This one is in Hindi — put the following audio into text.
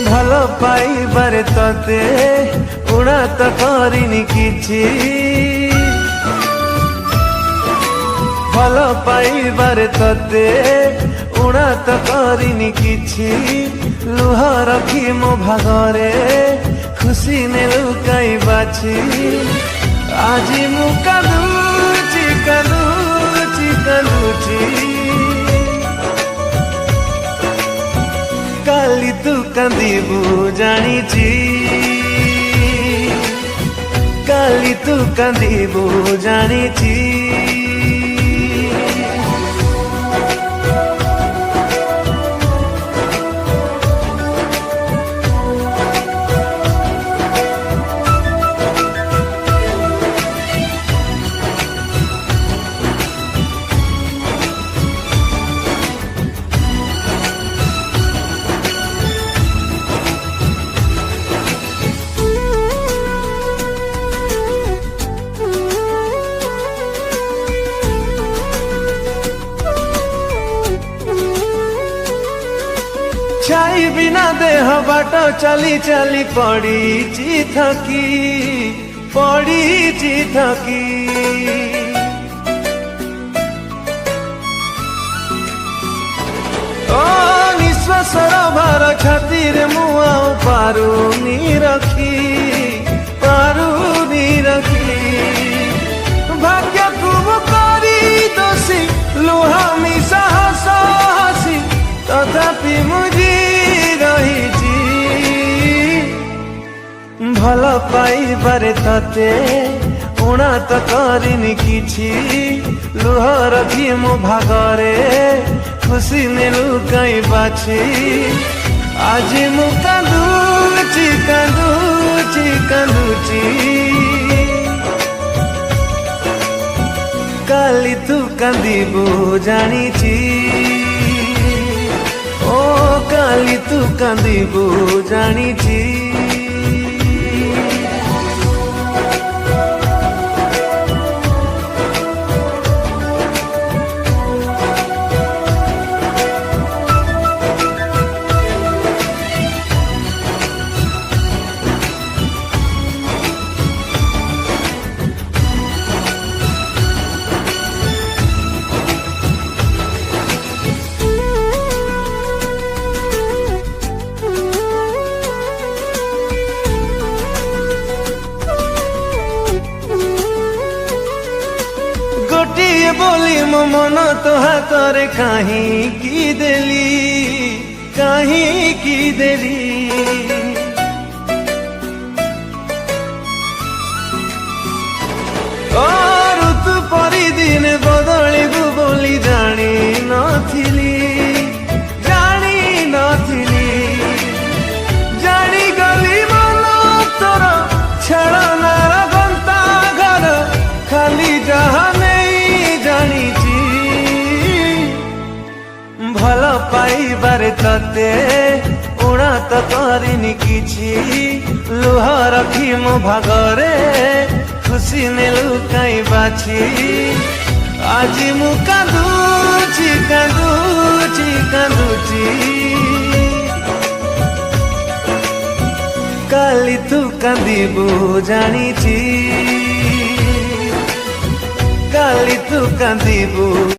भल पाइबारे तते उड़ा तो करिनी किछि भल पाइबारे तते उड़ा तो करिनी किछि लुह रखी मो भागरे खुशी ने लुकाई बाछि आज मु कांदुची कांदुची कांदुची काली तू कांदिबू जानिछि काली तू कांदिबू जानिछि छाई बिना देह बाट चली चली पड़ी थकी ओ निश्वासर भार छाती रे मुआ पारुनी रखी भाग्य तुम करी दोषी लुहा मिसा हसी तथापि मुझे रही भल पाइबारे तते उड़ा तो करिनी किछि लुह रखी मो भागरे खुशी ने लुकाई बाछि आज मु कांदुची कांदुची कांदुची काली तू कांदिबू जानिछि ओ काली तू कांदिबू जानिछि गोटिए बोली मो मन तो हाथ कहीं देली ओ ऋतु परी दिन बदलिबू बोली जानी नथिली जानी गली मन तोर छेड़नार गंता घर खाली जहाँ भल पाइबारे तते उड़ा तो करिनी किछि लुह रखी मो भागरे खुशी ने लुकाई बाछि आज मु कांदुची कांदुची कांदुची काली तू कांदिबू जानिछि काली तू कांदिबू।